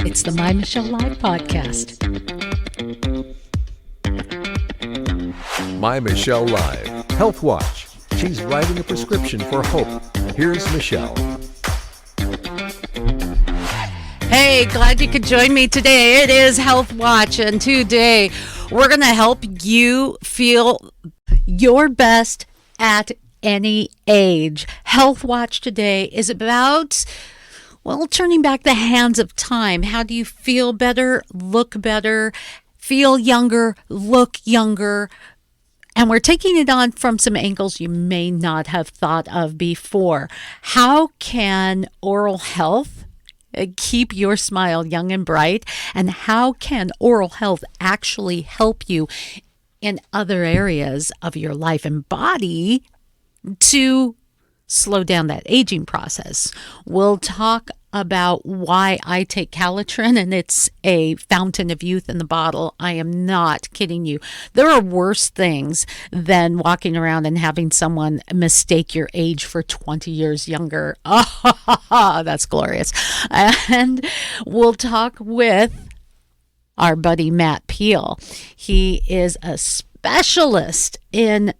It's the My Michelle Live podcast. My Michelle Live, Health Watch. She's writing a prescription for hope. Here's Michelle. Hey, glad you could join me today. It is Health Watch, and today we're going to help you feel your best at any age. Health Watch today is about, well, turning back the hands of time. How do you feel better, look better, feel younger, look younger? And we're taking it on from some angles you may not have thought of before. How can oral health keep your smile young and bright? And how can oral health actually help you in other areas of your life and body to slow down that aging process? We'll talk about why I take Calitrin, and it's a fountain of youth in the bottle. I am not kidding you. There are worse things than walking around and having someone mistake your age for 20 years younger. Oh, that's glorious. And we'll talk with our buddy Matt Peale. He is a specialist in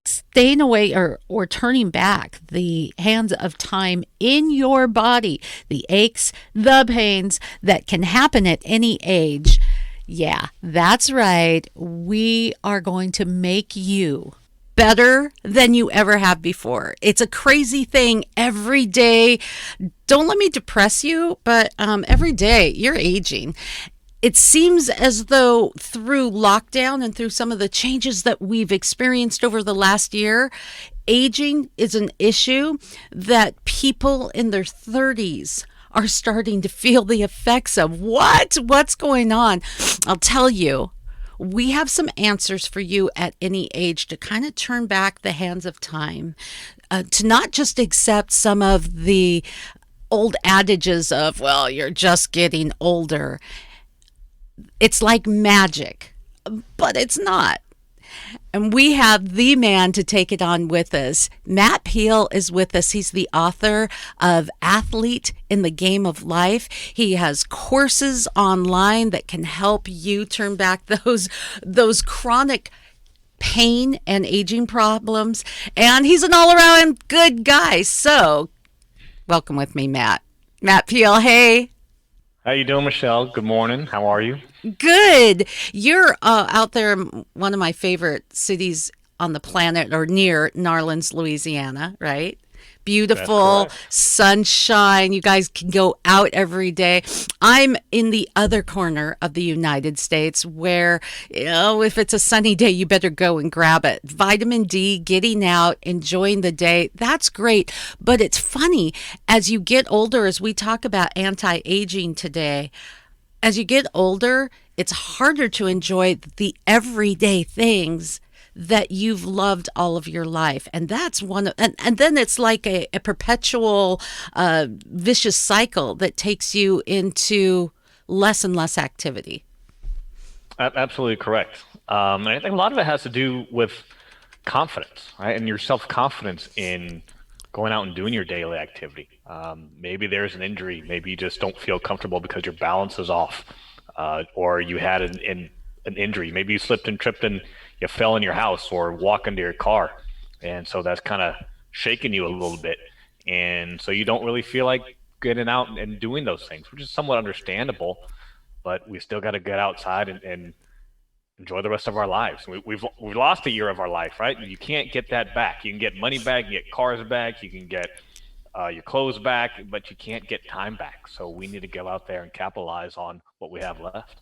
staying away or turning back the hands of time in your body, the aches, the pains that can happen at any age. Yeah, that's right. We are going to make you better than you ever have before. It's a crazy thing every day. Don't let me depress you, but every day you're aging. It seems as though through lockdown and through some of the changes that we've experienced over the last year, aging is an issue that people in their 30s are starting to feel the effects of. What's going on? I'll tell you, we have some answers for you at any age to kind of turn back the hands of time, to not just accept some of the old adages of, well, you're just getting older. It's like magic, but it's not. And we have the man to take it on with us. Matt Peale is with us. He's the author of Athlete in the Game of Life. He has courses online that can help you turn back those chronic pain and aging problems. And he's an all-around good guy. So welcome with me, Matt. Matt Peale, hey. How you doing, Michelle? Good morning. How are you? Good. You're out there in one of my favorite cities on the planet, or near Narlands, Louisiana, right? Beautiful sunshine. You guys can go out every day. I'm in the other corner of the United States where, if it's a sunny day, you better go and grab it. Vitamin D, getting out, enjoying the day. That's great. But it's funny, as you get older, as we talk about anti-aging today, as you get older, it's harder to enjoy the everyday things that you've loved all of your life. And that's and then it's like a perpetual vicious cycle that takes you into less and less activity. Absolutely correct. And I think a lot of it has to do with confidence, right? And your self-confidence in going out and doing your daily activity. Maybe there's an injury. Maybe you just don't feel comfortable because your balance is off, or you had an injury. Maybe you slipped and tripped and you fell in your house or walk into your car. And so that's kind of shaking you a little bit. And so you don't really feel like getting out and doing those things, which is somewhat understandable, but we still got to get outside and enjoy the rest of our lives. We've lost a year of our life, right? You can't get that back. You can get money back, you get cars back, you can get your clothes back, but you can't get time back. So we need to go out there and capitalize on what we have left.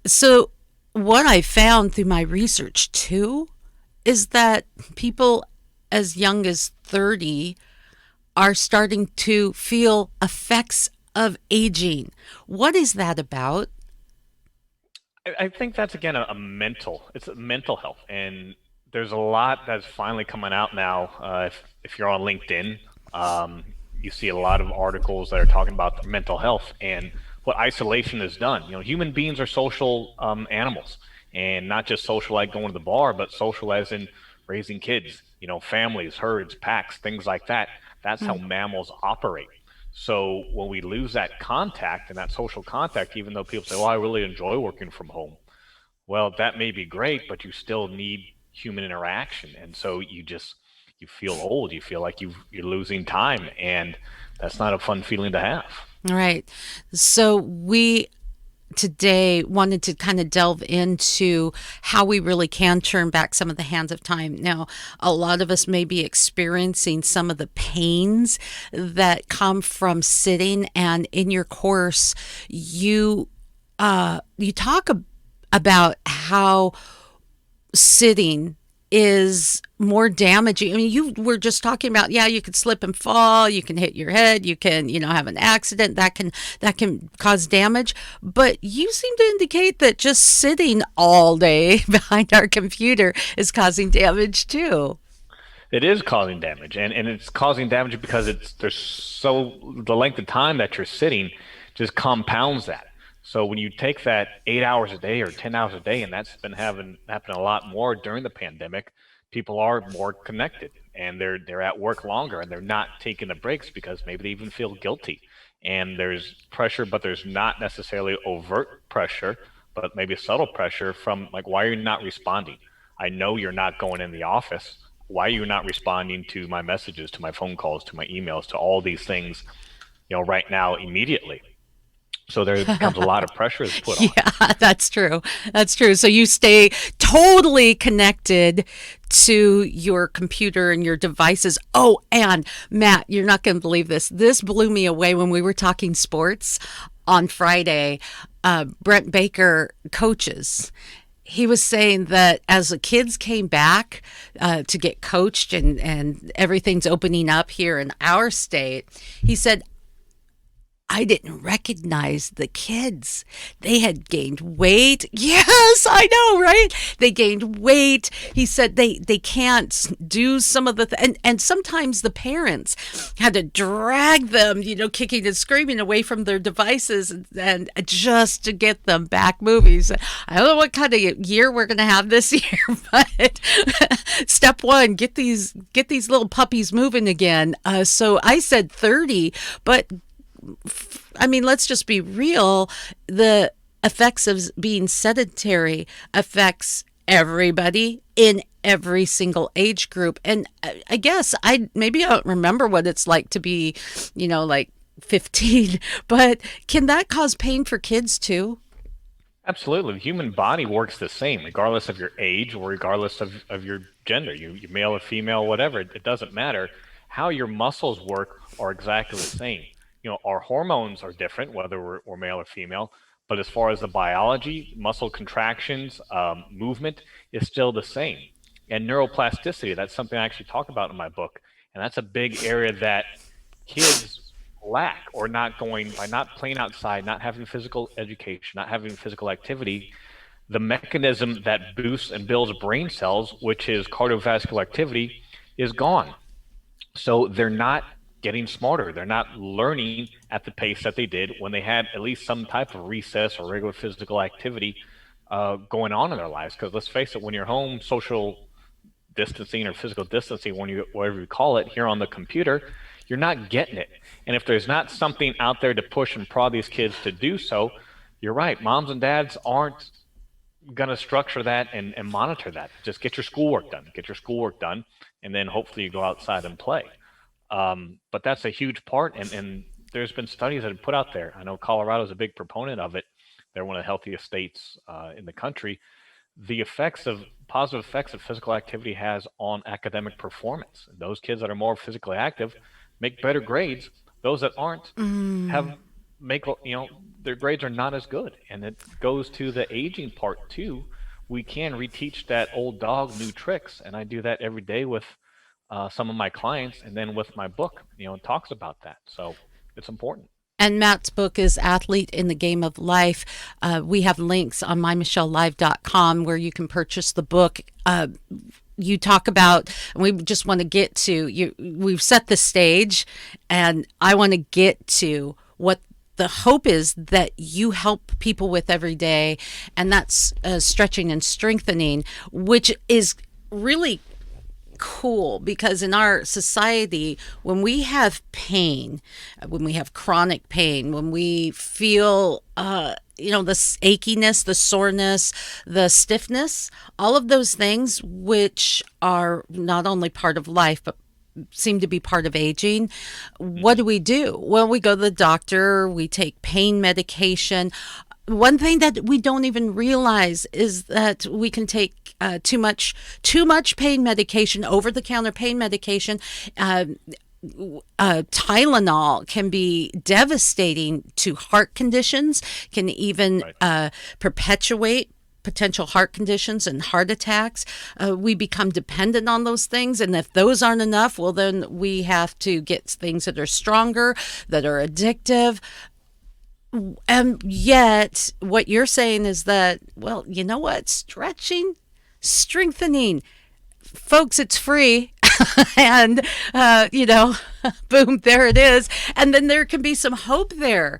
So what I found through my research too is that people as young as 30 are starting to feel effects of aging. What is that about? I think that's, again, it's mental health. And there's a lot that's finally coming out now. If you're on LinkedIn, you see a lot of articles that are talking about mental health and what isolation has done. Human beings are social animals, and not just social like going to the bar, but social as in raising kids, families, herds, packs, things like that. That's how mammals operate. So when we lose that contact and that social contact, even though people say, well, I really enjoy working from home. Well, that may be great, but you still need human interaction. And so you feel old. You feel like you're losing time. And that's not a fun feeling to have. Right. So we today wanted to kind of delve into how we really can turn back some of the hands of time. Now, a lot of us may be experiencing some of the pains that come from sitting, and in your course, you talk about how sitting is more damaging. I mean, you were just talking about, yeah, you could slip and fall, you can hit your head, you can, have an accident that can cause damage. But you seem to indicate that just sitting all day behind our computer is causing damage too. It is causing damage, and it's causing damage because the length of time that you're sitting just compounds that. So when you take that 8 hours a day or 10 hours a day, and that's been happening a lot more during the pandemic, people are more connected and they're at work longer and they're not taking the breaks because maybe they even feel guilty. And there's pressure, but there's not necessarily overt pressure, but maybe subtle pressure from like, why are you not responding? I know you're not going in the office. Why are you not responding to my messages, to my phone calls, to my emails, to all these things, right now, immediately? So there becomes a lot of pressure is put on. Yeah, that's true. That's true. So you stay totally connected to your computer and your devices. Oh, and Matt, you're not going to believe this. This blew me away when we were talking sports on Friday. Brent Baker coaches. He was saying that as the kids came back to get coached and everything's opening up here in our state, he said, I didn't recognize the kids. They had gained weight. Yes, I know, right? They gained weight. He said they can't do some of the and sometimes the parents had to drag them, kicking and screaming away from their devices and just to get them back moving. So I don't know what kind of year we're going to have this year, but step one, get these little puppies moving again. So I said 30, but I mean, let's just be real. The effects of being sedentary affects everybody in every single age group. And I guess I don't remember what it's like to be, like 15, but can that cause pain for kids too? Absolutely. The human body works the same, regardless of your age or regardless of your gender. You male or female, whatever, it doesn't matter. How your muscles work are exactly the same. Our hormones are different, whether we're male or female, but as far as the biology, muscle contractions, movement is still the same. And neuroplasticity, that's something I actually talk about in my book. And that's a big area that kids lack or not going by not playing outside, not having physical education, not having physical activity. The mechanism that boosts and builds brain cells, which is cardiovascular activity, is gone. So they're not getting smarter. They're not learning at the pace that they did when they had at least some type of recess or regular physical activity going on in their lives. Because let's face it, when you're home, social distancing or physical distancing, whatever you call it, here on the computer, you're not getting it. And if there's not something out there to push and prod these kids to do so, you're right. Moms and dads aren't going to structure that and monitor that. Just get your schoolwork done, and then hopefully you go outside and play. But that's a huge part, and there's been studies that have put out there. I know Colorado's a big proponent of it. They're one of the healthiest states in the country. The positive effects of physical activity has on academic performance. Those kids that are more physically active make better grades. Those that aren't their grades are not as good. And it goes to the aging part too. We can reteach that old dog new tricks, and I do that every day with some of my clients, and then with my book, it talks about that. So it's important. And Matt's book is Athlete in the Game of Life. We have links on mymichellelive.com where you can purchase the book. You talk about, and we just want to get to, we've set the stage, and I want to get to what the hope is that you help people with every day, and that's stretching and strengthening, which is really cool because in our society, when we have pain, when we have chronic pain, when we feel, the achiness, the soreness, the stiffness, all of those things, which are not only part of life, but seem to be part of aging. What do? Well, we go to the doctor, we take pain medication. One thing that we don't even realize is that we can take too much pain medication, over the counter pain medication. Tylenol can be devastating to heart conditions, can even perpetuate potential heart conditions and heart attacks. We become dependent on those things. And if those aren't enough, well, then we have to get things that are stronger, that are addictive. And yet what you're saying is that, well, you know what? Stretching, strengthening, folks, it's free. And, boom, there it is. And then there can be some hope there.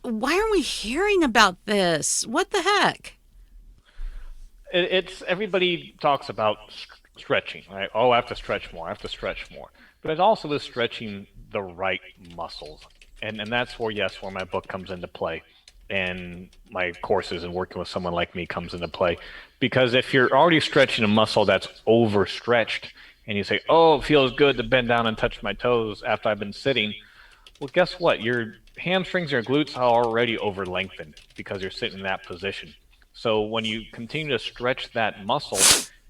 Why aren't we hearing about this? What the heck? It's everybody talks about stretching, right? Oh, I have to stretch more. I have to stretch more. But it's also the stretching the right muscles. And that's where, yes, where my book comes into play and my courses and working with someone like me comes into play. Because if you're already stretching a muscle that's overstretched and you say, oh, it feels good to bend down and touch my toes after I've been sitting, well, guess what? Your hamstrings or glutes are already over lengthened because you're sitting in that position. So when you continue to stretch that muscle,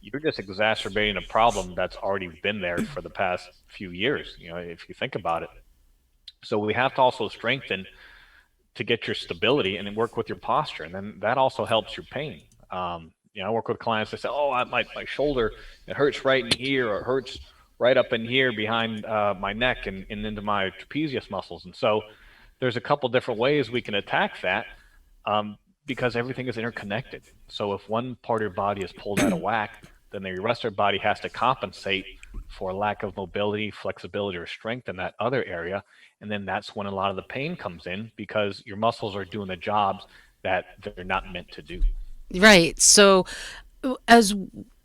you're just exacerbating a problem that's already been there for the past few years, if you think about it. So we have to also strengthen to get your stability and then work with your posture. And then that also helps your pain. I work with clients that say, oh, my shoulder, it hurts right in here, or it hurts right up in here behind my neck and into my trapezius muscles. And so there's a couple different ways we can attack that. Because everything is interconnected. So if one part of your body is pulled out of whack, then the rest of your body has to compensate for a lack of mobility, flexibility, or strength in that other area. And then that's when a lot of the pain comes in because your muscles are doing the jobs that they're not meant to do. Right. So as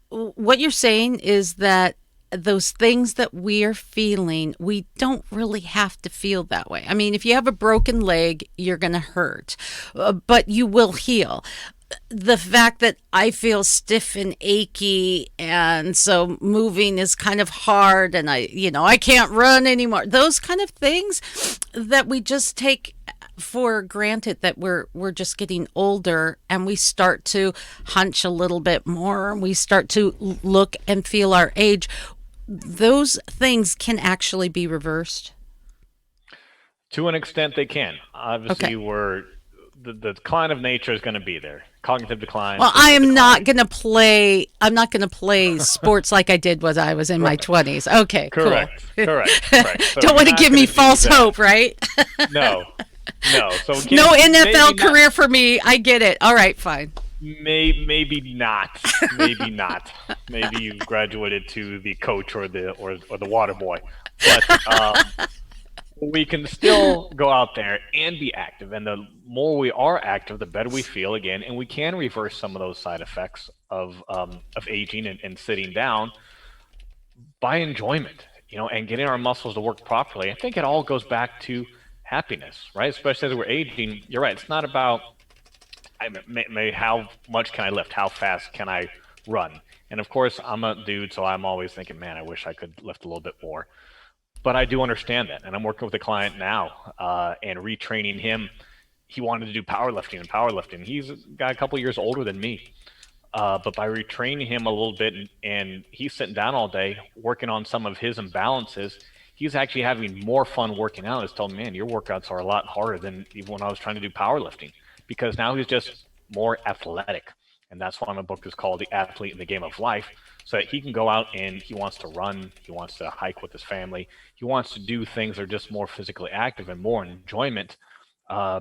what you're saying is that those things that we are feeling, we don't really have to feel that way. I mean, if you have a broken leg, you're going to hurt, but you will heal. The fact that I feel stiff and achy, and so moving is kind of hard, and I can't run anymore. Those kind of things that we just take for granted, that we're just getting older and we start to hunch a little bit more. We start to look and feel our age. Those things can actually be reversed? To an extent, they can. Obviously, we're the decline of nature is going to be there. Cognitive decline. Well, I am not going to play. I'm not going to play sports like I did when I was in my 20s. Okay, correct. Cool. Correct. So don't want to give me false hope, right? No. So no NFL career for me. I get it. All right, fine. Maybe not. Maybe not. Maybe you graduated to the coach or the water boy. But we can still go out there and be active. And the more we are active, the better we feel again. And we can reverse some of those side effects of aging and sitting down by enjoyment, and getting our muscles to work properly. I think it all goes back to happiness, right? Especially as we're aging. You're right. It's not about how much can I lift? How fast can I run? And of course, I'm a dude, so I'm always thinking, man, I wish I could lift a little bit more. But I do understand that. And I'm working with a client now and retraining him. He wanted to do powerlifting. He's a guy a couple years older than me. But by retraining him a little bit and he's sitting down all day working on some of his imbalances, he's actually having more fun working out. He's told me, man, your workouts are a lot harder than even when I was trying to do powerlifting. Because now he's just more athletic. And that's why my book is called The Athlete in the Game of Life. So that he can go out and he wants to run, he wants to hike with his family, he wants to do things that are just more physically active and more enjoyment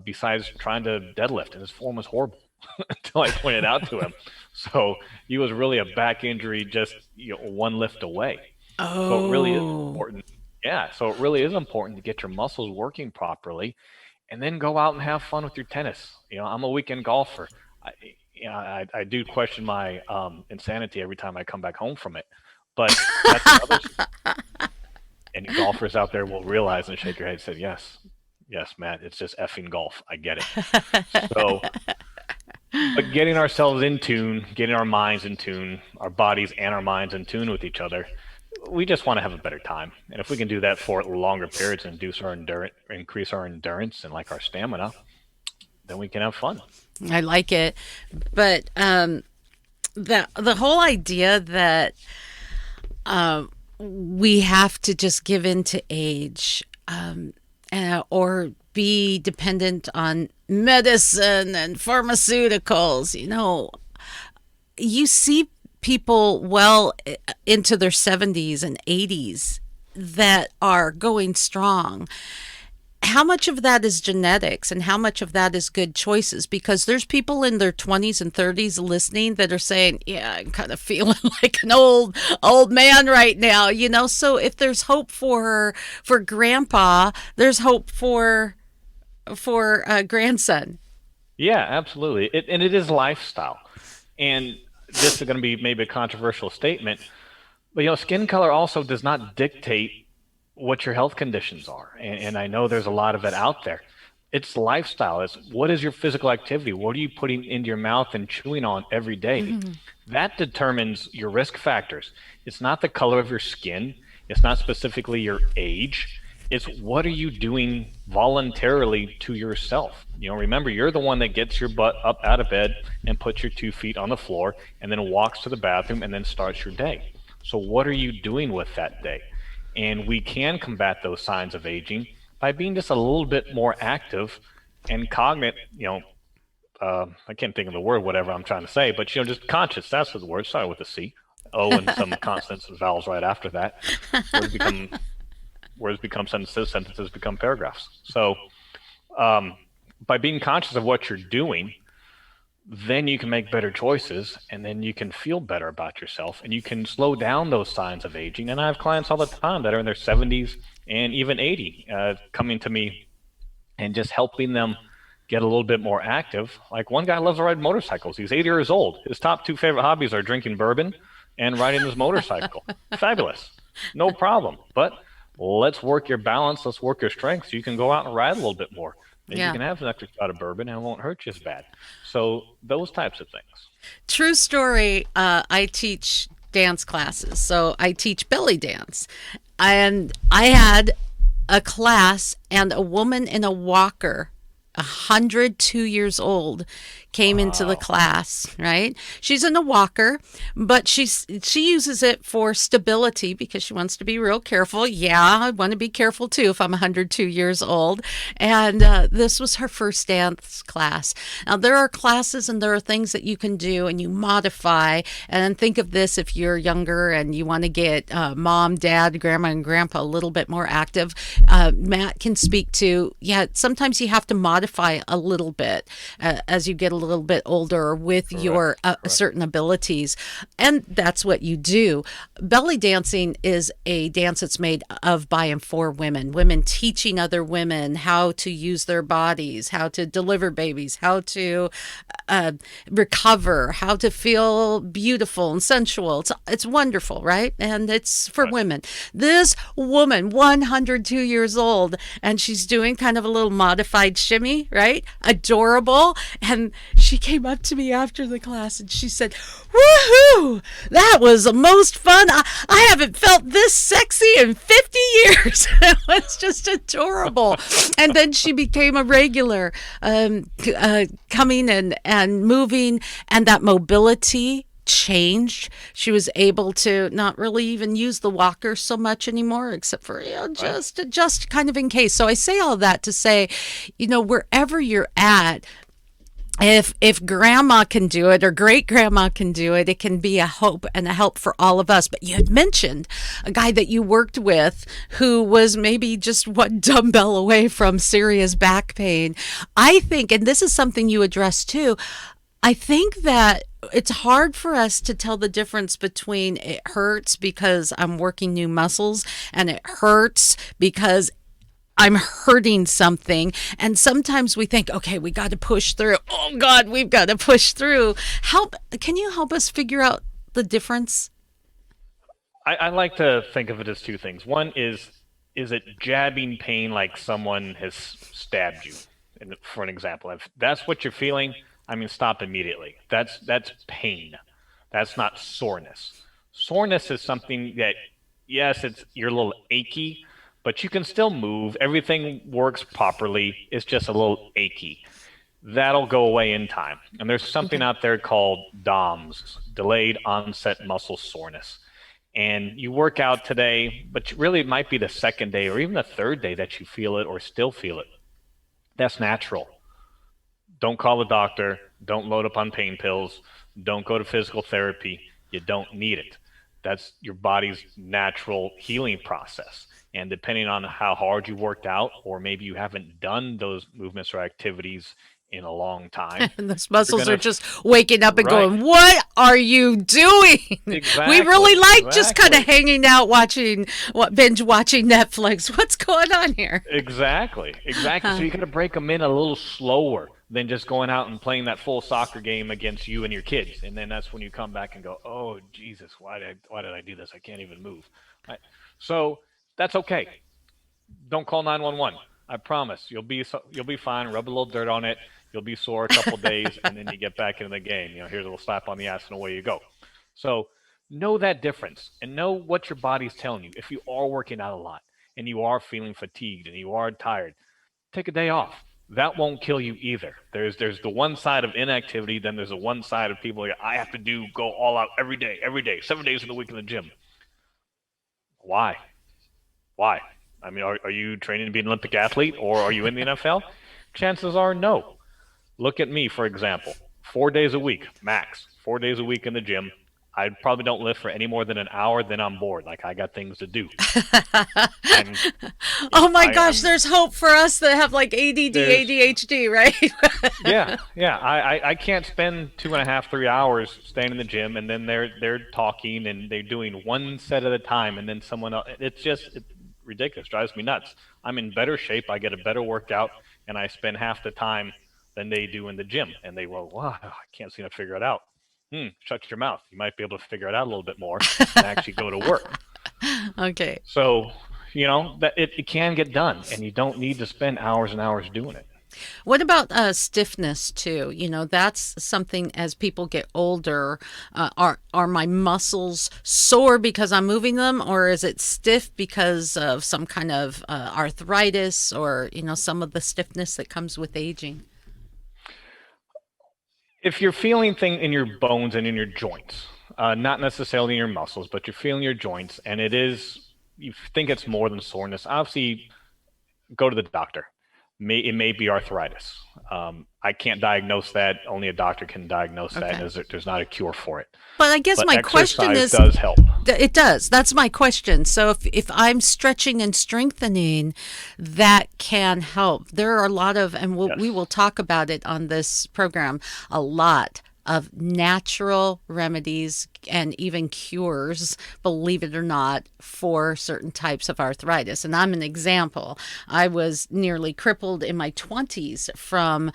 besides trying to deadlift. And his form was horrible until I pointed out to him. So he was really a back injury just one lift away. Oh. So it really is important. Yeah, so it really is important to get your muscles working properly. And then go out and have fun with your tennis. I'm a weekend golfer. I do question my insanity every time I come back home from it. But that's another. Any golfers out there will realize and shake your head and say, yes, yes, Matt, it's just effing golf. I get it. So, but getting ourselves in tune, getting our minds in tune, our bodies and our minds in tune with each other, we just want to have a better time. And if we can do that for longer periods and increase our endurance and like our stamina, then we can have fun. I like it. But the whole idea that we have to just give in to age or be dependent on medicine and pharmaceuticals. You see people well into their 70s and 80s that are going strong. How much of that is genetics and how much of that is good choices? Because there's people in their 20s and 30s listening that are saying, yeah, I'm kind of feeling like an old man right now, So if there's hope for grandpa, there's hope for grandson. Yeah, absolutely. It is lifestyle. And this is going to be maybe a controversial statement, but skin color also does not dictate what your health conditions are. And I know there's a lot of it out there. It's lifestyle. It's what is your physical activity? What are you putting into your mouth and chewing on every day? Mm-hmm. That determines your risk factors. It's not the color of your skin. It's not specifically your age. It's what are you doing voluntarily to yourself? Remember, you're the one that gets your butt up out of bed and puts your 2 feet on the floor and then walks to the bathroom and then starts your day. So what are you doing with that day? And we can combat those signs of aging by being just a little bit more active and cognate, I can't think of the word, whatever I'm trying to say, but, just conscious, that's the word, sorry, with a C. O and some consonants and vowels right after that. Words become sentences become paragraphs. So by being conscious of what you're doing, then you can make better choices, and then you can feel better about yourself, and you can slow down those signs of aging. And I have clients all the time that are in their 70s and even 80 coming to me and just helping them get a little bit more active. Like one guy loves to ride motorcycles. He's 80 years old. His top 2 favorite hobbies are drinking bourbon and riding his motorcycle. Fabulous. No problem. But let's work your balance. Let's work your strength so you can go out and ride a little bit more. Maybe you can have an extra shot of bourbon and it won't hurt you as bad. So those types of things. True story. I teach dance classes. So I teach belly dance. And I had a class and a woman in a walker, 102 years old, came into the class, right? She's in a walker, but she uses it for stability because she wants to be real careful. Yeah, I want to be careful too if I'm 102 years old. And this was her first dance class. Now, there are classes and there are things that you can do and you modify. And think of this if you're younger and you want to get mom, dad, grandma, and grandpa a little bit more active. Matt can speak to, sometimes you have to modify a little bit as you get a little bit older with your certain abilities, and that's what you do. Belly dancing is a dance that's made of by and for women teaching other women how to use their bodies, how to deliver babies, how to recover, how to feel beautiful and sensual. It's wonderful, right? And it's for women. This woman, 102 years old, and she's doing kind of a little modified shimmy, right? Adorable. And she came up to me after the class and she said, woohoo, that was the most fun. I haven't felt this sexy in 50 years. It was just adorable. And then she became a regular, coming and moving, and that mobility changed. She was able to not really even use the walker so much anymore, except for just kind of in case. So I say all that to say, wherever you're at, if grandma can do it or great grandma can do it, it can be a hope and a help for all of us. But you had mentioned a guy that you worked with who was maybe just one dumbbell away from serious back pain. I think, and this is something you address too, I think that it's hard for us to tell the difference between it hurts because I'm working new muscles and it hurts because I'm hurting something. And sometimes we think, okay, we got to push through. Oh God, we've got to push through. Can you help us figure out the difference? I like to think of it as two things. One is it jabbing pain like someone has stabbed you? And for an example, if that's what you're feeling, I mean, stop immediately. That's pain. That's not soreness. Soreness is something that, yes, you're a little achy, but you can still move. Everything works properly. It's just a little achy. That'll go away in time. And there's something Okay. out there called DOMS, delayed onset muscle soreness. And you work out today, but really it might be the second day or even the third day that you feel it or still feel it. That's natural. Don't call the doctor. Don't load up on pain pills. Don't go to physical therapy. You don't need it. That's your body's natural healing process. And depending on how hard you worked out, or maybe you haven't done those movements or activities in a long time, And those you're muscles are gonna just waking up and right. going, "What are you doing?" We really Exactly, like just kind of exactly. hanging out, binge watching Netflix. What's going on here? Exactly, exactly. So you got to break them in a little slower than just going out and playing that full soccer game against you and your kids, and then that's when you come back and go, "Oh Jesus, why did I do this? I can't even move." Right? So that's okay. Don't call 911. I promise you'll be fine. Rub a little dirt on it. You'll be sore a couple days, and then you get back into the game. Here's a little slap on the ass, and away you go. So know that difference and know what your body's telling you. If you are working out a lot and you are feeling fatigued and you are tired, take a day off. That won't kill you either. There's the one side of inactivity, then there's the one side of people like, I have to go all out every day, 7 days of the week in the gym. Why? Why? I mean, are you training to be an Olympic athlete or are you in the NFL? Chances are no. Look at me, for example. 4 days a week, max. 4 days a week in the gym. I probably don't lift for any more than an hour, then I'm bored. Like I got things to do. I'm, Oh my gosh, I'm there's hope for us that have like ADD, there's ADHD, right? yeah. I can't spend 2.5, 3 hours staying in the gym and then they're talking and they're doing one set at a time and then someone else. It's ridiculous. Drives me nuts. I'm in better shape. I get a better workout and I spend half the time than they do in the gym. And they go, wow, I can't seem to figure it out. Shut your mouth. You might be able to figure it out a little bit more and actually go to work. Okay. So, that it can get done and you don't need to spend hours and hours doing it. What about stiffness too? That's something as people get older. Are my muscles sore because I'm moving them, or is it stiff because of some kind of arthritis, or some of the stiffness that comes with aging? If you're feeling things in your bones and in your joints, not necessarily in your muscles, but you're feeling your joints, and you think it's more than soreness, obviously go to the doctor. It may be arthritis. I can't diagnose that. Only a doctor can diagnose that, Okay. and there's not a cure for it. But I guess But my question exercise is, does help. it does. That's my question. So if I'm stretching and strengthening, that can help. There are a lot of, and we Yes. will talk about it on this program, a lot of natural remedies and even cures, believe it or not, for certain types of arthritis. And I'm an example. I was nearly crippled in my 20s from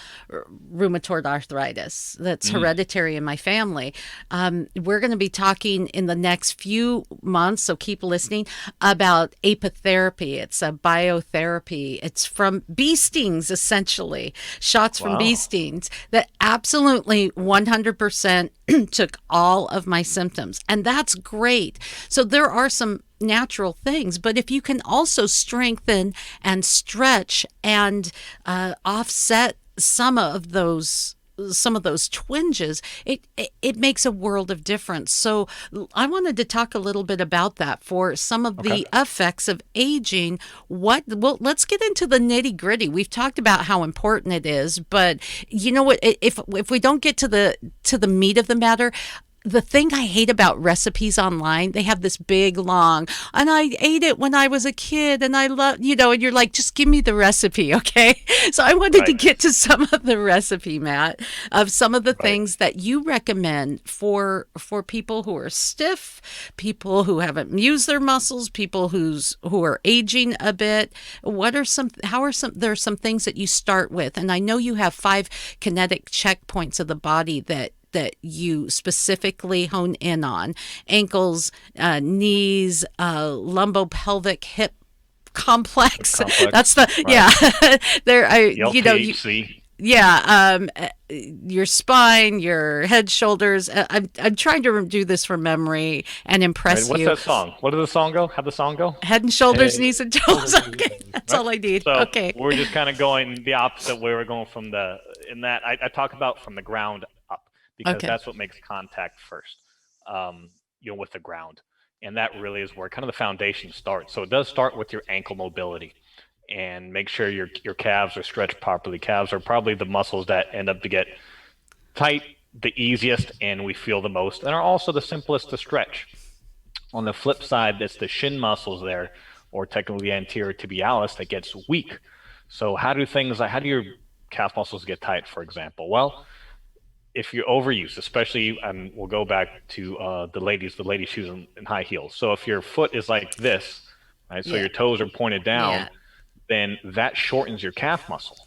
rheumatoid arthritis. That's hereditary in my family. We're going to be talking in the next few months, so keep listening, about apitherapy. It's a biotherapy. It's from bee stings, essentially, shots from bee Wow. stings that absolutely 100% took all of my symptoms. And that's great. So there are some natural things, but if you can also strengthen and stretch and offset some of those twinges, it makes a world of difference. So I wanted to talk a little bit about that for some of Okay. the effects of aging. Well, let's get into the nitty gritty. We've talked about how important it is, but you know what? If we don't get to the meat of the matter, the thing I hate about recipes online, they have this big long, and I ate it when I was a kid and I love, and you're like, just give me the recipe, okay? So I wanted to Right. get to some of the recipe, Matt, of some of the Right. things that you recommend for people who are stiff, people who haven't used their muscles, people who are aging a bit. There are some things that you start with, and I know you have 5 kinetic checkpoints of the body that that you specifically hone in on? Ankles, knees, lumbopelvic hip complex. That's the right? yeah. There, The LPHC. your spine, your head, shoulders. I'm trying to do this from memory and Right. impress What's you. that song? What does the song go? How the song go? Head and shoulders, Hey, knees and toes. Okay, that's right? all I need. So Okay. we're just kind of going the opposite way. We're going from in that I talk about from the ground up because Okay. that's what makes contact first, with the ground. And that really is where kind of the foundation starts. So it does start with your ankle mobility and make sure your calves are stretched properly. Calves are probably the muscles that end up to get tight the easiest and we feel the most and are also the simplest to stretch. On the flip side, that's the shin muscles there, or technically anterior tibialis, that gets weak. So how do your calf muscles get tight, for example? Well, if you overuse, especially, and we'll go back to the lady shoes and high heels. So if your foot is like this, right, so Yeah. your toes are pointed down, Yeah. then that shortens your calf muscle.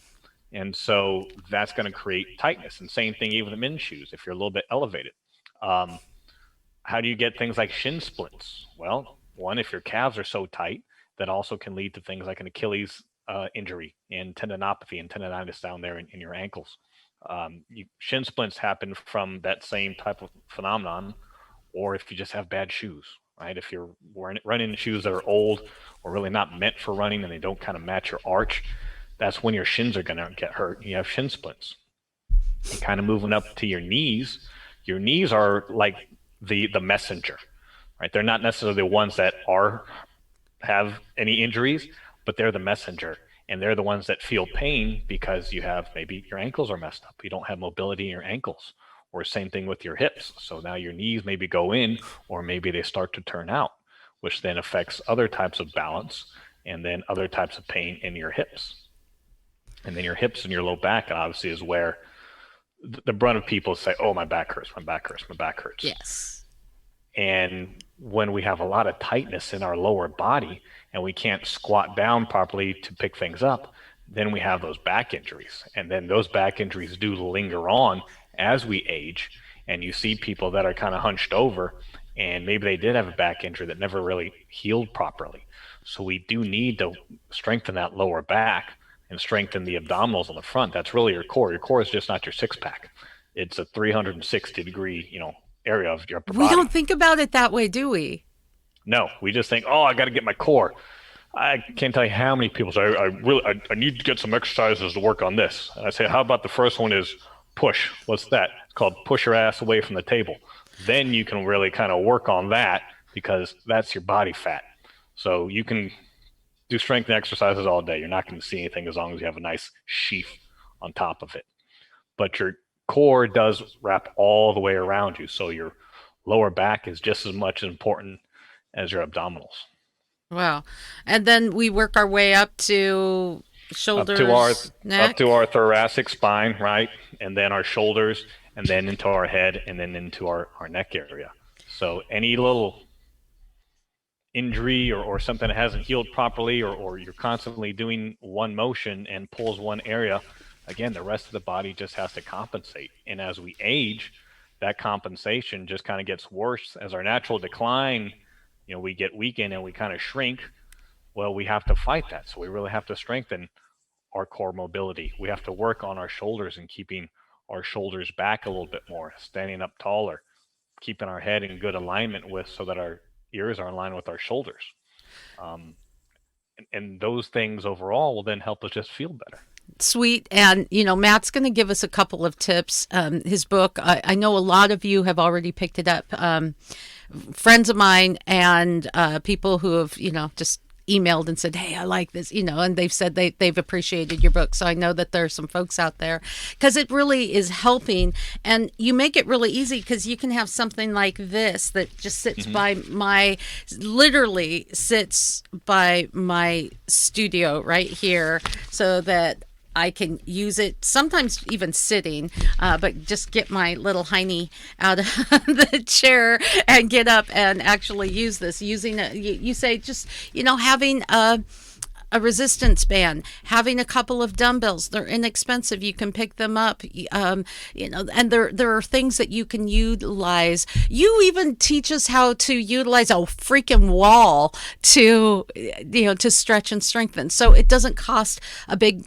And so that's going to create tightness. And same thing even with men's shoes, if you're a little bit elevated. Um, how do you get things like shin splints? Well, one, if your calves are so tight, that also can lead to things like an Achilles injury and tendinopathy and tendonitis down there in your ankles. Shin splints happen from that same type of phenomenon, or if you just have bad shoes, right? If you're running shoes that are old or really not meant for running and they don't kind of match your arch, that's when your shins are going to get hurt. You have shin splints. And kind of moving up to your knees are like the messenger, right? They're not necessarily the ones that have any injuries, but they're the messenger. And they're the ones that feel pain because you have maybe your ankles are messed up. You don't have mobility in your ankles, or same thing with your hips. So now your knees maybe go in, or maybe they start to turn out, which then affects other types of balance and then other types of pain in your hips. And then your hips and your low back obviously is where the brunt of people say, oh, my back hurts, my back hurts, my back hurts. Yes. And when we have a lot of tightness in our lower body and we can't squat down properly to pick things up, then we have those back injuries. And then those back injuries do linger on as we age. And you see people that are kind of hunched over and maybe they did have a back injury that never really healed properly. So we do need to strengthen that lower back and strengthen the abdominals on the front. That's really your core. Your core is just not your six pack. It's a 360-degree, area of your upper We body. don't think about it that way, do we? No, we just think, oh, I got to get my core. I can't tell you how many people say, I need to get some exercises to work on this. And I say, how about the first one is push? What's that? It's called push your ass away from the table. Then you can really kind of work on that because that's your body fat. So you can do strength and exercises all day. You're not going to see anything as long as you have a nice sheath on top of it. But your core does wrap all the way around you. So your lower back is just as much important as your abdominals. Wow. And then we work our way up to shoulders, neck. Up to our thoracic spine, right? And then our shoulders, and then into our head, and then into our neck area. So any little injury or something that hasn't healed properly, or you're constantly doing one motion and pulls one area, again, the rest of the body just has to compensate. And as we age, that compensation just kind of gets worse. As our natural decline, we get weakened and we kind of shrink. Well, we have to fight that. So we really have to strengthen our core mobility. We have to work on our shoulders and keeping our shoulders back a little bit more, standing up taller, keeping our head in good alignment so that our ears are in line with our shoulders. And those things overall will then help us just feel better. Sweet. And, Matt's going to give us a couple of tips. His book, I know a lot of you have already picked it up. Friends of mine and people who have, just emailed and said, hey, I like this, and they've said they've appreciated your book. So I know that there are some folks out there because it really is helping. And you make it really easy because you can have something like this that just sits literally sits by my studio right here so that I can use it, sometimes even sitting, but just get my little hiney out of the chair and get up and actually use this. Using it, you say just, having a a resistance band, having a couple of dumbbells. They're inexpensive. You can pick them up. And there are things that you can utilize. You even teach us how to utilize a freaking wall to to stretch and strengthen. So it doesn't cost a big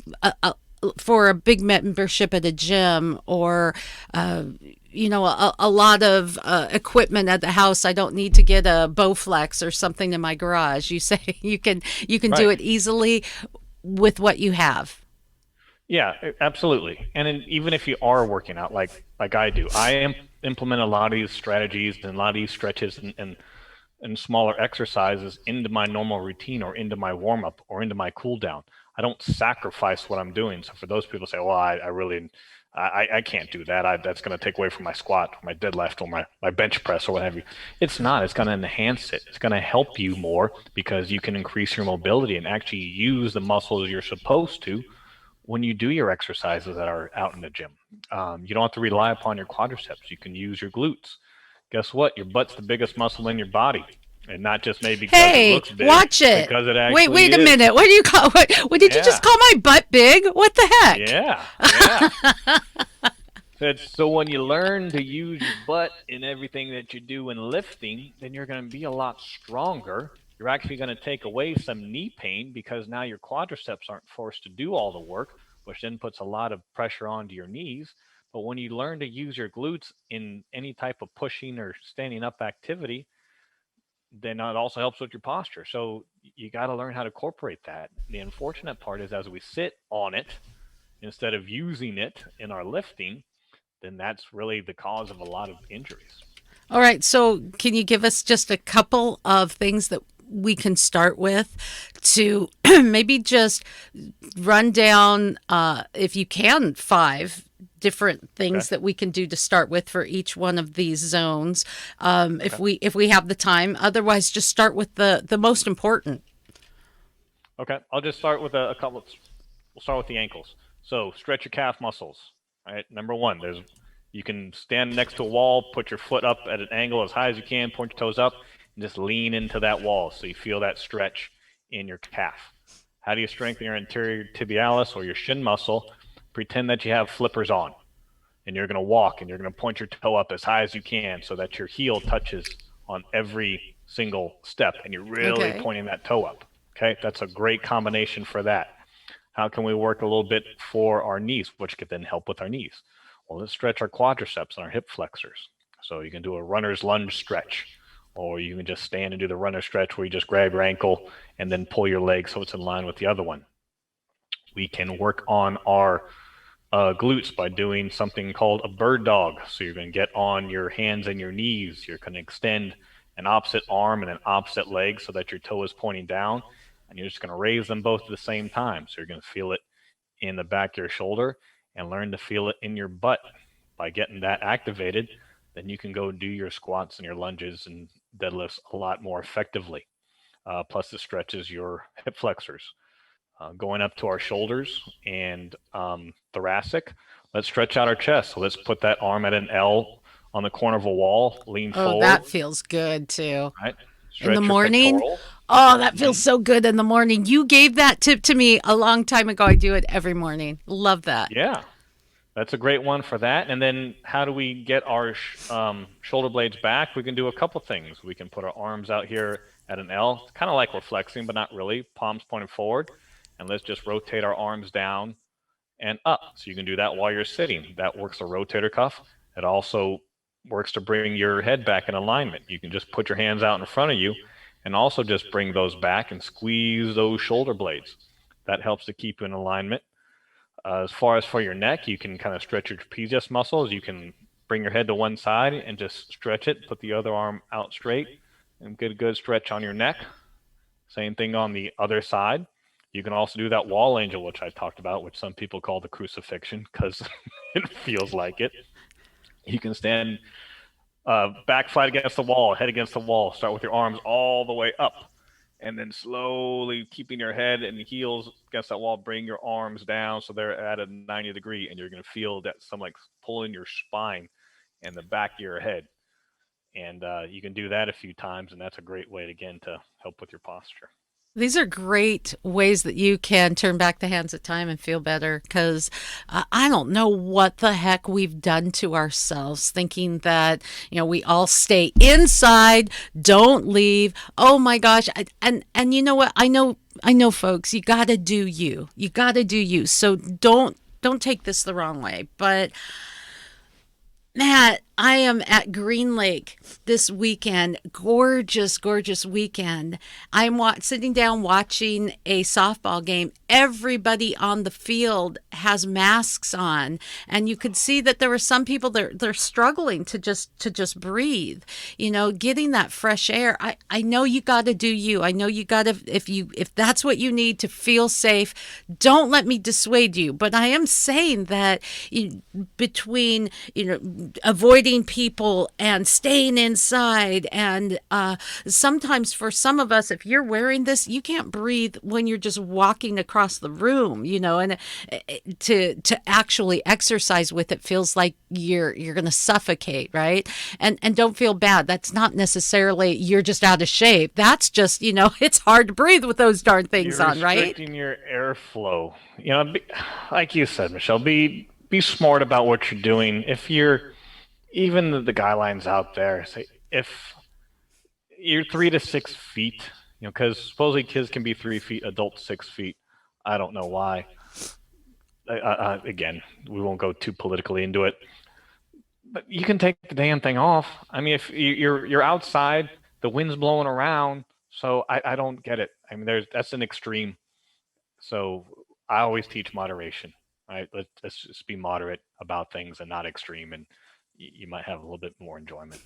for a big membership at a gym, or a lot of equipment at the house. I don't need to get a Bowflex or something in my garage. You say you can do it easily with what you have. Yeah, absolutely. And then even if you are working out like I do, implement a lot of these strategies and a lot of these stretches and smaller exercises into my normal routine or into my warm up or into my cool down. I don't sacrifice what I'm doing. So for those people who say, well, I really I can't do that. That's going to take away from my squat, or my deadlift, or my bench press, or what have you. It's not. It's going to enhance it. It's going to help you more because you can increase your mobility and actually use the muscles you're supposed to when you do your exercises that are out in the gym. You don't have to rely upon your quadriceps. You can use your glutes. Guess what? Your butt's the biggest muscle in your body. And not just maybe because it Hey, looks big, watch it. because it actually Wait a is. minute. What do you call? What did you just call my butt big? What the heck? Yeah. So when you learn to use your butt in everything that you do in lifting, then you're going to be a lot stronger. You're actually going to take away some knee pain because now your quadriceps aren't forced to do all the work, which then puts a lot of pressure onto your knees. But when you learn to use your glutes in any type of pushing or standing up activity, then it also helps with your posture. So you got to learn how to incorporate that. The unfortunate part is as we sit on it instead of using it in our lifting, then that's really the cause of a lot of injuries. All right. So, can you give us just a couple of things that we can start with to maybe just run down, if you can, 5 different things that we can do to start with for each one of these zones, if we have the time. Otherwise, just start with the most important. Okay, I'll just start with a couple. We'll start with the ankles. So stretch your calf muscles. All right, number one, you can stand next to a wall, put your foot up at an angle as high as you can, point your toes up, and just lean into that wall so you feel that stretch in your calf. How do you strengthen your anterior tibialis or your shin muscle? Pretend that you have flippers on and you're going to walk and you're going to point your toe up as high as you can so that your heel touches on every single step and you're really pointing that toe up. Okay, that's a great combination for that. How can we work a little bit for our knees, which could then help with our knees? Well, let's stretch our quadriceps and our hip flexors. So you can do a runner's lunge stretch, or you can just stand and do the runner stretch where you just grab your ankle and then pull your leg so it's in line with the other one. We can work on our glutes by doing something called a bird dog. So you're going to get on your hands and your knees. You're going to extend an opposite arm and an opposite leg so that your toe is pointing down, and you're just going to raise them both at the same time. So you're going to feel it in the back of your shoulder and learn to feel it in your butt. By getting that activated, then you can go do your squats and your lunges and deadlifts a lot more effectively. Plus, it stretches your hip flexors. Going up to our shoulders and thoracic, let's stretch out our chest. So let's put that arm at an L on the corner of a wall, lean forward. That feels good too. Right? In the morning. Oh, that feels so good in the morning. You gave that tip to me a long time ago. I do it every morning. Love that. Yeah. That's a great one for that. And then how do we get our shoulder blades back? We can do a couple things. We can put our arms out here at an L. It's kind of like we're flexing, but not really. Palms pointing forward. And let's just rotate our arms down and up. So you can do that while you're sitting. That works the rotator cuff. It also works to bring your head back in alignment. You can just put your hands out in front of you and also just bring those back and squeeze those shoulder blades. That helps to keep you in alignment. As far as for your neck, you can kind of stretch your trapezius muscles. You can bring your head to one side and just stretch it, put the other arm out straight, and get a good stretch on your neck. Same thing on the other side. You can also do that wall angel, which I talked about, which some people call the crucifixion because it feels like it. You can stand back flat against the wall, head against the wall. Start with your arms all the way up, and then slowly keeping your head and heels against that wall, bring your arms down so they're at a 90 degree, and you're going to feel that some like pulling your spine and the back of your head. And you can do that a few times, and that's a great way, again, to help with your posture. These are great ways that you can turn back the hands of time and feel better, because I don't know what the heck we've done to ourselves, thinking that, we all stay inside, don't leave. Oh my gosh. And you know what? I know folks, you got to do you. You got to do you. So don't take this the wrong way, but Matt, I am at Green Lake this weekend. Gorgeous, gorgeous weekend. I'm sitting down watching a softball game. Everybody on the field has masks on, and you could see that there were some people they're struggling to just breathe. Getting that fresh air. I know you got to do you. I know you got to, if that's what you need to feel safe. Don't let me dissuade you. But I am saying that between avoiding people and staying inside, and sometimes for some of us, if you're wearing this, you can't breathe when you're just walking across the room, and to actually exercise with it feels like you're going to suffocate, right? And don't feel bad. That's not necessarily you're just out of shape. That's just, it's hard to breathe with those darn things on, right? Restricting your airflow. Like you said, Michelle, be smart about what you're doing. If you're even the guidelines out there say if you're 3 to 6 feet, because supposedly kids can be 3 feet, adults 6 feet. I don't know why. Again, we won't go too politically into it, but you can take the damn thing off. I mean, if you're outside, the wind's blowing around, so I don't get it. I mean, that's an extreme. So I always teach moderation. Right? Let's just be moderate about things and not extreme, and you might have a little bit more enjoyment.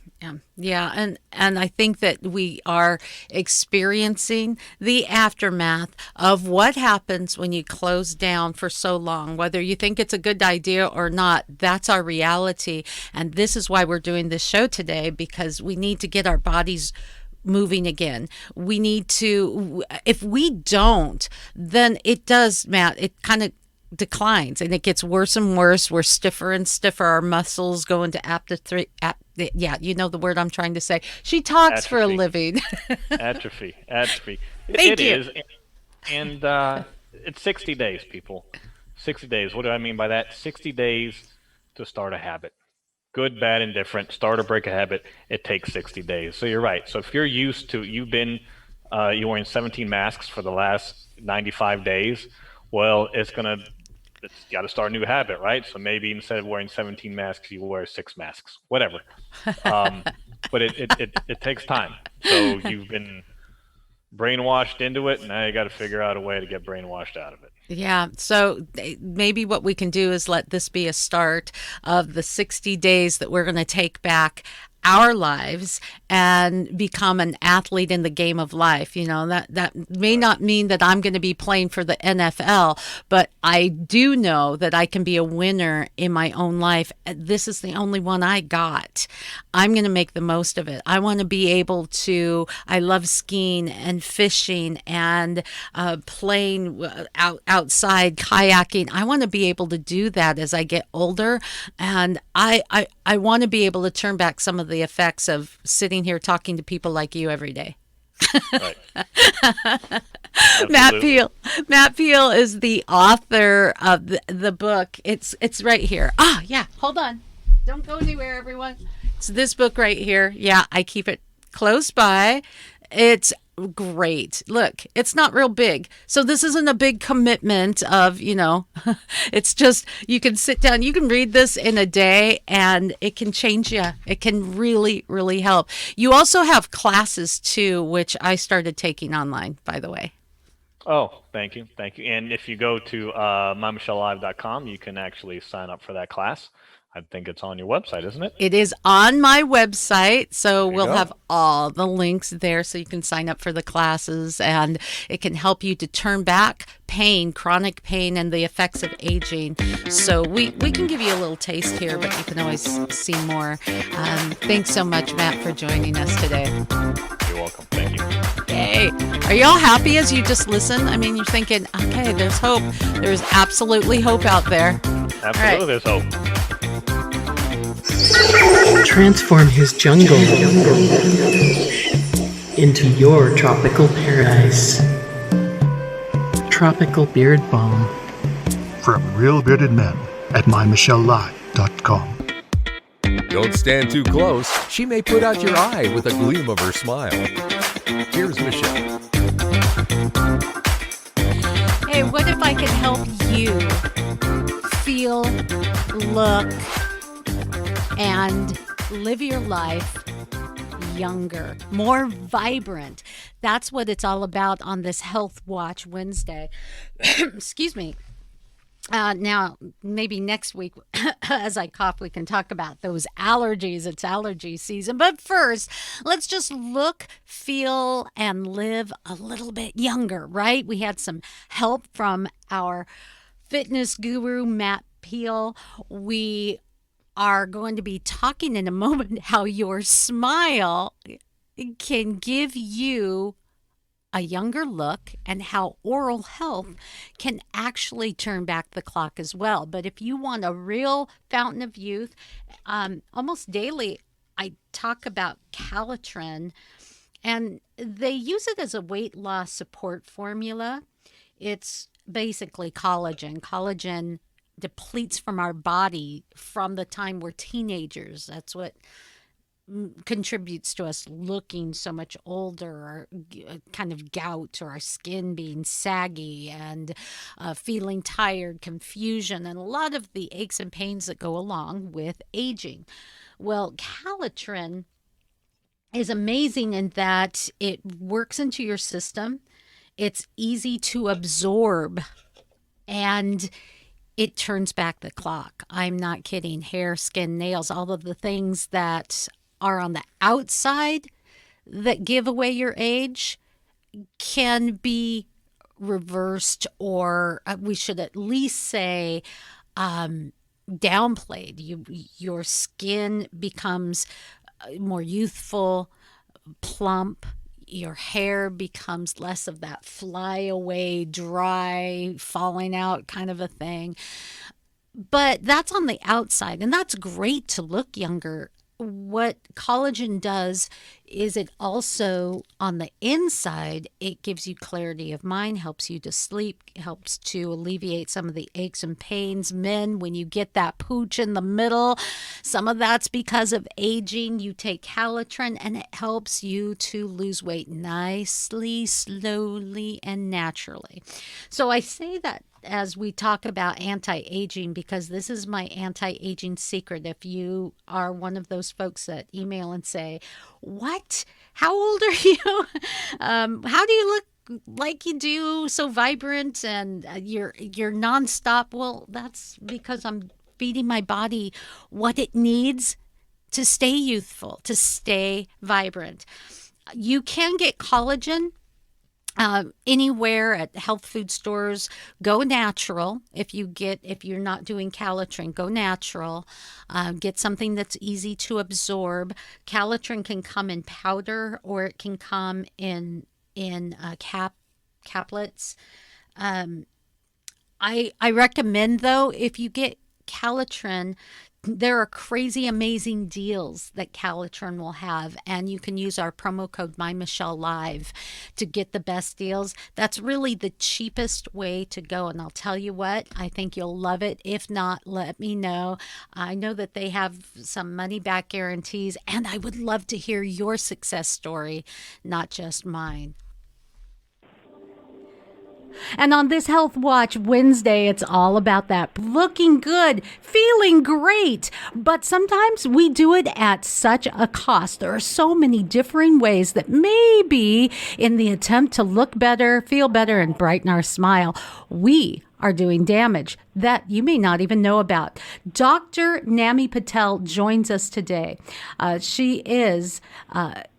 Yeah, and I think that we are experiencing the aftermath of what happens when you close down for so long. Whether you think it's a good idea or not, that's our reality. And this is why we're doing this show today, because we need to get our bodies moving again. We need to, if we don't, then it does, Matt, it kind of declines and it gets worse and worse. We're stiffer and stiffer. Our muscles go into atrophy. Yeah, you know the word I'm trying to say. She talks atrophy. For a living. Atrophy. Thank you. Is. And it's 60 days, people. 60 days. What do I mean by that? 60 days to start a habit. Good, bad, and different. Start or break a habit. It takes 60 days. So you're right. So if you're used to, you're wearing 17 masks for the last 95 days, well, it's got to start a new habit, right? So maybe instead of wearing 17 masks, you wear 6 masks, whatever. But it takes time. So you've been brainwashed into it, and now you got to figure out a way to get brainwashed out of it. Yeah. So maybe what we can do is let this be a start of the 60 days that we're going to take back our lives and become an athlete in the game of life. That may not mean that I'm going to be playing for the NFL, but I do know that I can be a winner in my own life. This is the only one I got. I'm going to make the most of it. I want to be able to, I love skiing and fishing and playing outside, kayaking. I want to be able to do that as I get older. And I want to be able to turn back some of the effects of sitting here talking to people like you every day. Right. Matt Peale is the author of the book. It's right here. Yeah. Hold on. Don't go anywhere, everyone. It's this book right here. Yeah, I keep it close by. It's great. Look, it's not real big. So this isn't a big commitment of, it's just, you can sit down, you can read this in a day and it can change you. It can really, really help. You also have classes too, which I started taking online, by the way. Oh, thank you. And if you go to mymichellive.com, you can actually sign up for that class. I think it's on your website, isn't it? It is on my website, so we'll have all the links there so you can sign up for the classes, and it can help you to turn back pain, chronic pain, and the effects of aging. So we can give you a little taste here, but you can always see more. Thanks so much, Matt, for joining us today. You're welcome. Thank you. Hey, are y'all happy as you just listen? I mean, you're thinking, okay, there's hope. There's absolutely hope out there. Absolutely, there's hope. Transform his jungle into your tropical paradise. tropical beard balm. From Real Bearded Men at mymichellelive.com. Don't stand too close. She may put out your eye with a gleam of her smile. Here's Michelle. Hey, what if I could help you feel, look, and live your life younger, more vibrant? That's what it's all about on this Health Watch Wednesday. Excuse me. Now, maybe next week, as I cough, we can talk about those allergies. It's allergy season. But first, let's just look, feel, and live a little bit younger, right? We had some help from our fitness guru, Matt Peale. We are going to be talking in a moment how your smile can give you a younger look and how oral health can actually turn back the clock as well. But if you want a real fountain of youth, almost daily I talk about Calitrin, and they use it as a weight loss support formula. It's basically collagen. Collagen depletes from our body from the time we're teenagers. That's what contributes to us looking so much older, or kind of gout, or our skin being saggy, and feeling tired, confusion, and a lot of the aches and pains that go along with aging. Well, Calitrin is amazing in that it works into your system. It's easy to absorb, and it turns back the clock. I'm not kidding. Hair, skin, nails, all of the things that are on the outside that give away your age can be reversed, or we should at least say downplayed. Your skin becomes more youthful, plump. Your hair becomes less of that fly away, dry, falling out kind of a thing. But that's on the outside, and that's great to look younger. What collagen does is it also, on the inside, it gives you clarity of mind, helps you to sleep, helps to alleviate some of the aches and pains. Men, when you get that pooch in the middle, some of that's because of aging. You take Calitrin and it helps you to lose weight nicely, slowly, and naturally. So I say that as we talk about anti-aging, because this is my anti-aging secret. If you are one of those folks that email and say, what? How old are you? How do you look like you do, so vibrant, and you're nonstop? Well, that's because I'm feeding my body what it needs to stay youthful, to stay vibrant. You can get collagen anywhere at health food stores. Go natural. If you're not doing Calitrin, go natural. Get something that's easy to absorb. Calitrin can come in powder, or it can come in caplets. I recommend, though, if you get Calitrin, there are crazy amazing deals that Calitrin will have, and you can use our promo code MyMichelleLive to get the best deals. That's really the cheapest way to go, and I'll tell you what, I think you'll love it. If not, let me know. I know that they have some money back guarantees, and I would love to hear your success story, not just mine. And on this Health Watch Wednesday, it's all about that looking good, feeling great. But sometimes we do it at such a cost. There are so many differing ways that maybe in the attempt to look better, feel better, and brighten our smile, we are doing damage that you may not even know about. Dr. Nammy Patel joins us today. She is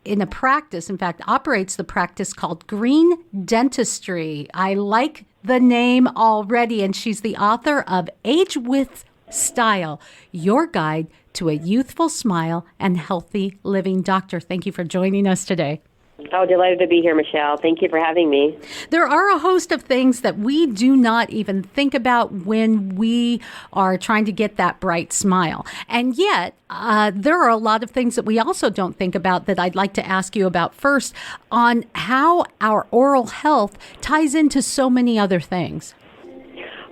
in a practice, in fact, operates the practice called Green Dentistry. I like the name already, and she's the author of Age with Style, Your Guide to a Youthful Smile and Healthy Living. Doctor, thank you for joining us today. Oh, delighted to be here, Michelle. Thank you for having me. There are a host of things that we do not even think about when we are trying to get that bright smile. And yet, there are a lot of things that we also don't think about that I'd like to ask you about first on how our oral health ties into so many other things.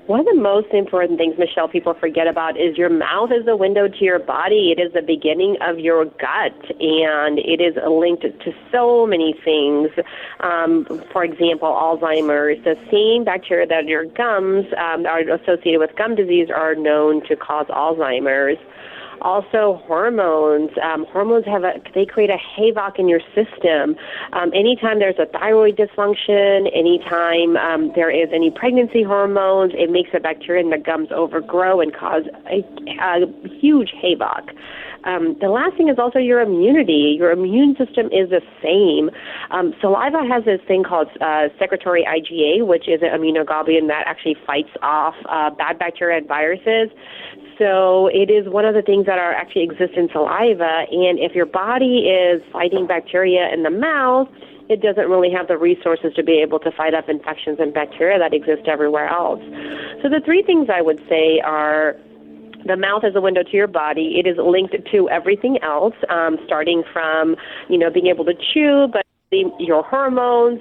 One of the most important things, Michelle, people forget about is your mouth is the window to your body. It is the beginning of your gut, and it is linked to so many things. For example, Alzheimer's. The same bacteria that your gums are associated with gum disease are known to cause Alzheimer's. Also, hormones. Hormones they create a havoc in your system. Anytime there's a thyroid dysfunction, anytime there is any pregnancy hormones, it makes the bacteria in the gums overgrow and cause a huge havoc. The last thing is also your immunity. Your immune system is the same. Saliva has this thing called secretory IgA, which is an immunoglobulin that actually fights off bad bacteria and viruses. So it is one of the things that actually exist in saliva, and if your body is fighting bacteria in the mouth, it doesn't really have the resources to be able to fight off infections and bacteria that exist everywhere else. So the three things I would say are the mouth is a window to your body. It is linked to everything else, starting from, being able to chew, but your hormones,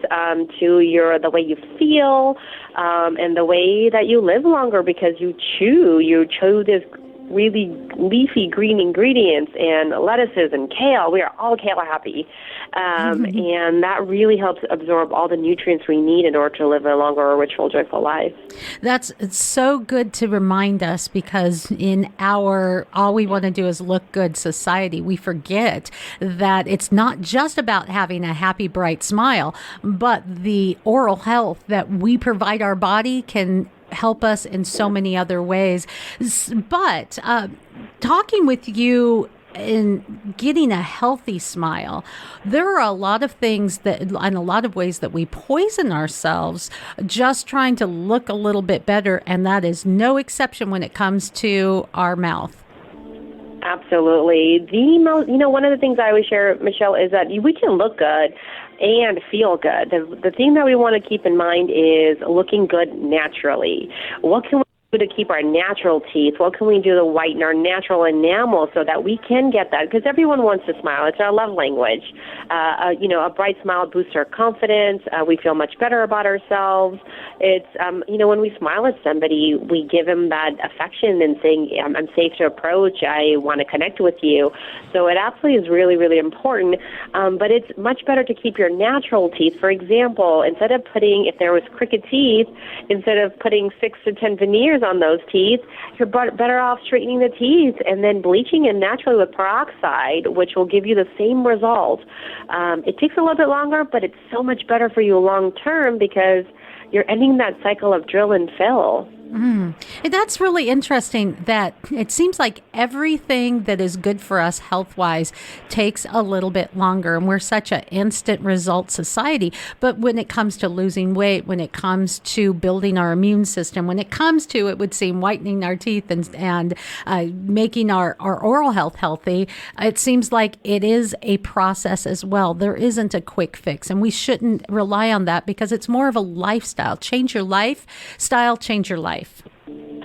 to the way you feel, and the way that you live longer because you chew this really leafy green ingredients and lettuces and kale. We are all kale happy. And that really helps absorb all the nutrients we need in order to live a longer, richer, joyful life. It's so good to remind us because in our all we want to do is look good society, we forget that it's not just about having a happy, bright smile, but the oral health that we provide our body can help us in so many other ways. But talking with you in getting a healthy smile, there are a lot of things that, in a lot of ways that we poison ourselves just trying to look a little bit better. And that is no exception when it comes to our mouth. Absolutely. One of the things I always share, Michelle, is that we can look good and feel good. The thing that we want to keep in mind is looking good naturally. What can we do to keep our natural teeth? What can we do to whiten our natural enamel so that we can get that? Because everyone wants to smile. It's our love language. A bright smile boosts our confidence. We feel much better about ourselves. It's, when we smile at somebody, we give them that affection and saying, I'm safe to approach. I want to connect with you. So it absolutely is really, really important. But it's much better to keep your natural teeth. For example, instead of if there was crooked teeth, instead of putting 6 to 10 veneers on those teeth, you're better off straightening the teeth and then bleaching it naturally with peroxide, which will give you the same result. It takes a little bit longer, but it's so much better for you long term because you're ending that cycle of drill and fill. And that's really interesting that it seems like everything that is good for us health-wise takes a little bit longer, and we're such an instant result society. But when it comes to losing weight, when it comes to building our immune system, when it comes to, it would seem, whitening our teeth and making our oral health healthy, it seems like it is a process as well. There isn't a quick fix, and we shouldn't rely on that because it's more of a lifestyle. Change your lifestyle, change your life.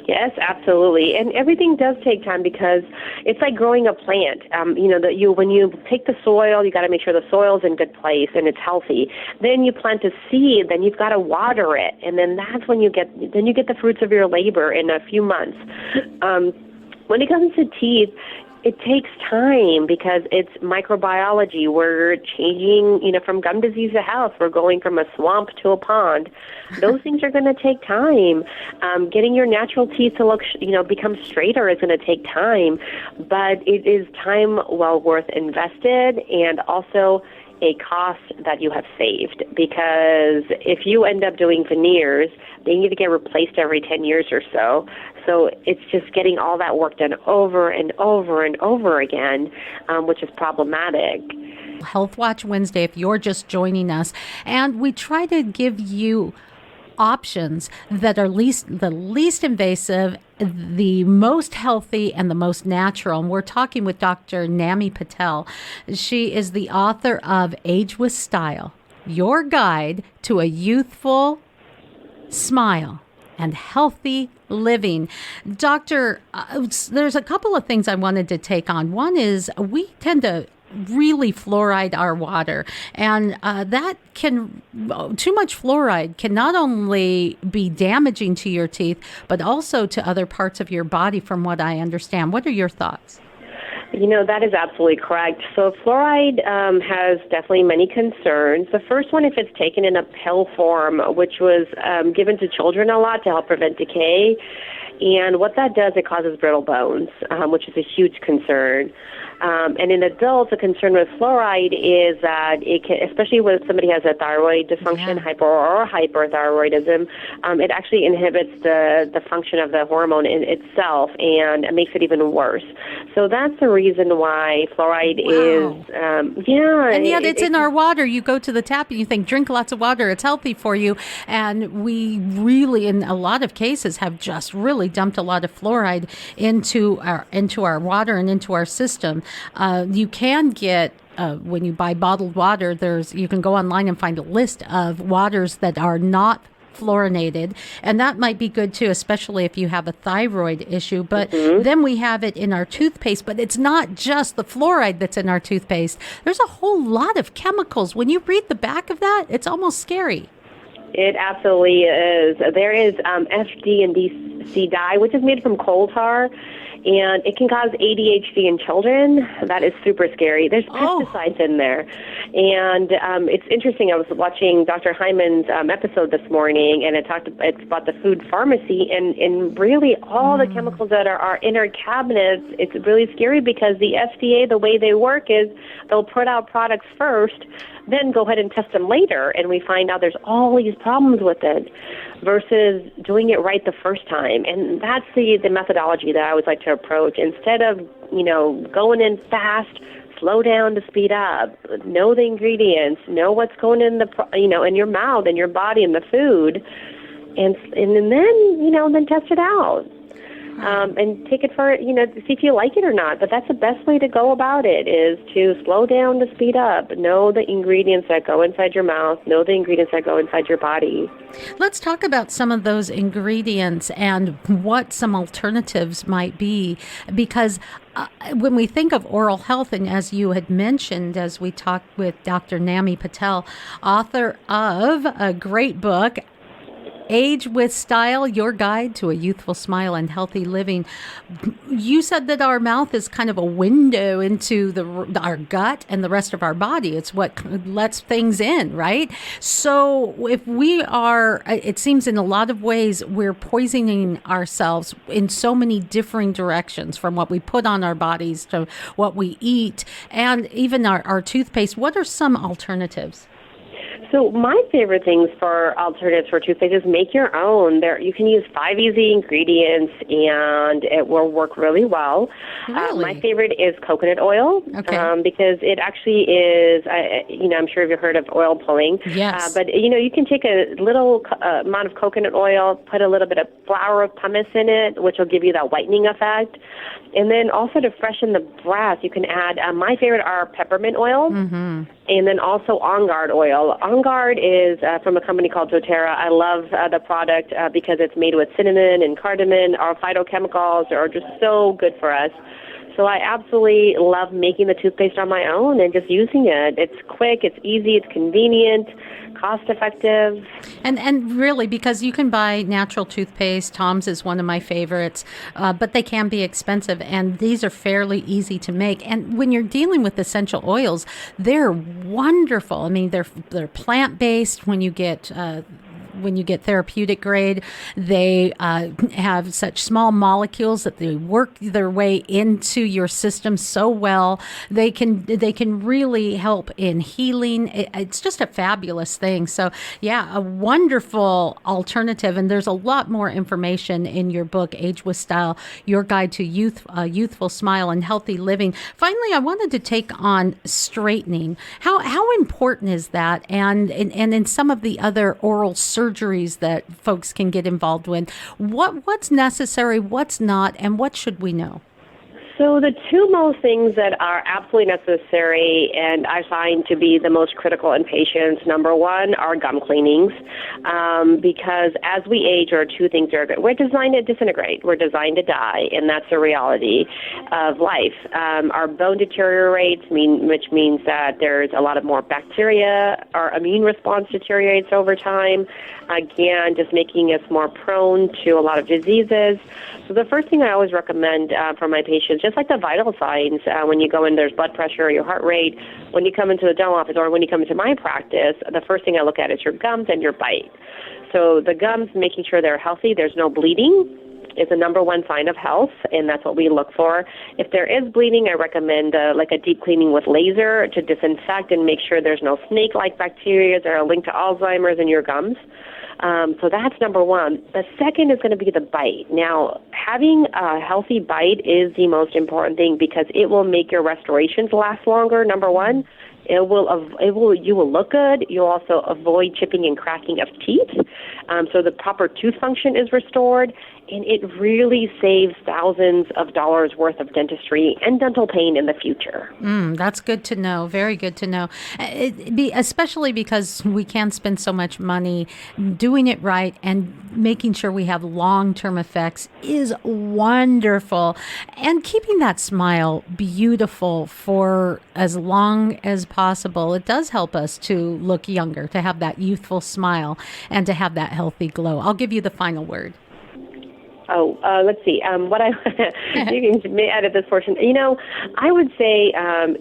Yes, absolutely. And everything does take time because it's like growing a plant. When you take the soil, you got to make sure the soil's in good place and it's healthy. Then you plant a seed, then you've got to water it. And then that's when you get the fruits of your labor in a few months. When it comes to teeth, it takes time because it's microbiology. We're changing, from gum disease to health. We're going from a swamp to a pond. Those things are going to take time. Getting your natural teeth to look, become straighter is going to take time. But it is time well worth invested and also a cost that you have saved, because if you end up doing veneers, they need to get replaced every 10 years or so. So it's just getting all that work done over and over and over again, which is problematic. Health Watch Wednesday, if you're just joining us, and we try to give you options that are the least invasive, the most healthy, and the most natural. And we're talking with Dr. Nammy Patel. She is the author of Age with Style, Your Guide to a Youthful Smile and Healthy Living. Doctor, there's a couple of things I wanted to take on. One is we tend to really fluoride our water, and too much fluoride can not only be damaging to your teeth, but also to other parts of your body, from what I understand. What are your thoughts? That is absolutely correct. So fluoride has definitely many concerns. The first one, if it's taken in a pill form, which was given to children a lot to help prevent decay. And what that does, it causes brittle bones, which is a huge concern. And in adults, a concern with fluoride is that it can, especially when somebody has a thyroid dysfunction, hyper or hyperthyroidism, it actually inhibits the function of the hormone in itself, and it makes it even worse. So that's the reason why fluoride is, And yet it's in our water. You go to the tap and you think, drink lots of water, it's healthy for you. And we really, in a lot of cases, have just really dumped a lot of fluoride into our water and into our system. You can get when you buy bottled water, you can go online and find a list of waters that are not fluorinated, and that might be good too, especially if you have a thyroid issue. But then we have it in our toothpaste, but it's not just the fluoride that's in our toothpaste. There's a whole lot of chemicals. When you read the back of that, it's almost scary. It absolutely is. There is FD and DC dye, which is made from coal tar, and it can cause ADHD in children. That is super scary. There's pesticides in there. And it's interesting. I was watching Dr. Hyman's episode this morning, and it's about the food pharmacy, and really all the chemicals that are in our cabinets. It's really scary because the FDA, the way they work is they'll put out products first, then go ahead and test them later, and we find out there's all these problems with it versus doing it right the first time. And that's the methodology that I always like to approach. Instead of, going in fast, slow down to speed up, know the ingredients, know what's going in in your mouth and your body and the food, and then test it out. And take it for, to see if you like it or not. But that's the best way to go about it, is to slow down to speed up. Know the ingredients that go inside your mouth. Know the ingredients that go inside your body. Let's talk about some of those ingredients and what some alternatives might be. Because when we think of oral health, and as you had mentioned, as we talked with Dr. Nammy Patel, author of a great book, Age with Style, Your Guide to a Youthful Smile and Healthy Living. You said that our mouth is kind of a window into our gut and the rest of our body. It's what lets things in, right? So if we are, it seems in a lot of ways, we're poisoning ourselves in so many differing directions, from what we put on our bodies to what we eat, and even our toothpaste. What are some alternatives? So my favorite things for alternatives for toothpaste is make your own. You can use 5 easy ingredients, and it will work really well. Really? My favorite is coconut oil, because it actually is, I'm sure you've heard of oil pulling. Yes. But, you can take a little amount of coconut oil, put a little bit of flour of pumice in it, which will give you that whitening effect. And then also to freshen the breath, you can add, my favorite are peppermint oil, and then also On Guard oil. On Guard is from a company called doTERRA. I love the product because it's made with cinnamon and cardamom. Our phytochemicals are just so good for us. So I absolutely love making the toothpaste on my own and just using it. It's quick, it's easy, it's convenient, cost effective. And really, because you can buy natural toothpaste, Tom's is one of my favorites, but they can be expensive, and these are fairly easy to make. And when you're dealing with essential oils, they're wonderful. I mean, they're plant-based. When you get therapeutic grade, they have such small molecules that they work their way into your system so well. They can really help in healing. It's just a fabulous thing. So yeah, a wonderful alternative. And there's a lot more information in your book, Age with Style, Your Guide to Youthful Smile and Healthy Living. Finally, I wanted to take on straightening. How important is that? And in some of the other oral surgery surgeries that folks can get involved with. What's necessary, what's not, and what should we know? So the two most things that are absolutely necessary and I find to be the most critical in patients, number one, are gum cleanings, because as we age, there are two things that are we're designed to disintegrate. We're designed to die, and that's a reality of life. Our bone deteriorates, which means that there's a lot of more bacteria. Our immune response deteriorates over time, again, just making us more prone to a lot of diseases. So the first thing I always recommend for my patients, just like the vital signs, when you go in, there's blood pressure, your heart rate. When you come into the dental office or when you come into my practice, the first thing I look at is your gums and your bite. So the gums, making sure they're healthy, there's no bleeding, is the number one sign of health, and that's what we look for. If there is bleeding, I recommend like a deep cleaning with laser to disinfect and make sure there's no snake-like bacteria that are linked to Alzheimer's in your gums. So that's number one. The second is going to be the bite. Now, having a healthy bite is the most important thing because it will make your restorations last longer, number one. You will look good. You'll also avoid chipping and cracking of teeth. So the proper tooth function is restored, and it really saves thousands of dollars worth of dentistry and dental pain in the future. That's good to know. Very good to know. Especially because we can spend so much money doing it right, and making sure we have long-term effects is wonderful. And keeping that smile beautiful for as long as possible, it does help us to look younger, to have that youthful smile, and to have that healthy glow. I'll give you the final word. Let's see. You can edit this portion. I would say,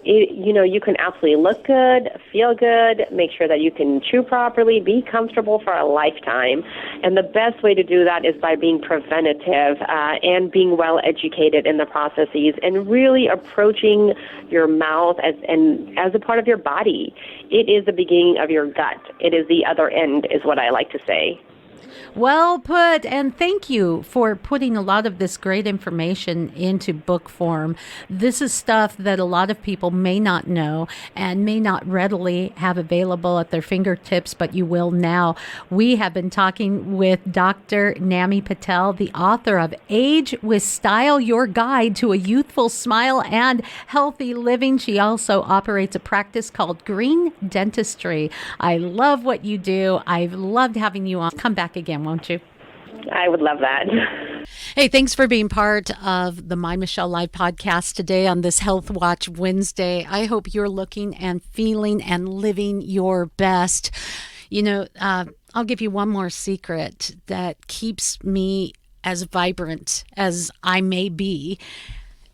you can absolutely look good, feel good, make sure that you can chew properly, be comfortable for a lifetime. And the best way to do that is by being preventative and being well educated in the processes and really approaching your mouth as a part of your body. It is the beginning of your gut. It is the other end, is what I like to say. Well put, and thank you for putting a lot of this great information into book form. This is stuff that a lot of people may not know and may not readily have available at their fingertips, but you will now. We have been talking with Dr. Nammy Patel, the author of Age with Style, Your Guide to a Youthful Smile and Healthy Living. She also operates a practice called Green Dentistry. I love what you do. I've loved having you on. Come back again, won't you? I would love that. Hey, thanks for being part of the My Michelle Live podcast today on this Health Watch Wednesday. I hope you're looking and feeling and living your best. I'll give you one more secret that keeps me as vibrant as I may be,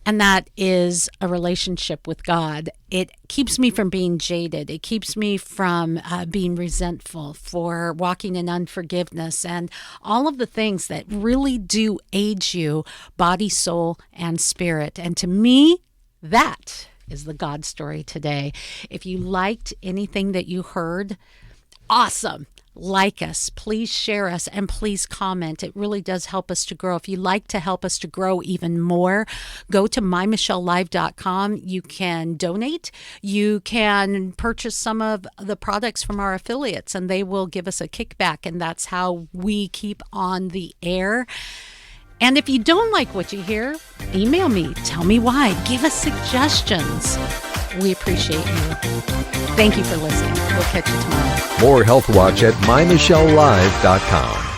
and that is a relationship with God. It keeps me from being jaded. It keeps me from being resentful, for walking in unforgiveness, and all of the things that really do age you, body, soul, and spirit. And to me, that is the God story today. If you liked anything that you heard, awesome. Like us, please share us, and please comment. It really does help us to grow. If you'd like to help us to grow even more, go to mymichellive.com. You can donate. You can purchase some of the products from our affiliates, and they will give us a kickback, and that's how we keep on the air. And if you don't like what you hear, email me. Tell me why. Give us suggestions. We appreciate you. Thank you for listening. We'll catch you tomorrow. More Health Watch at mymichellive.com.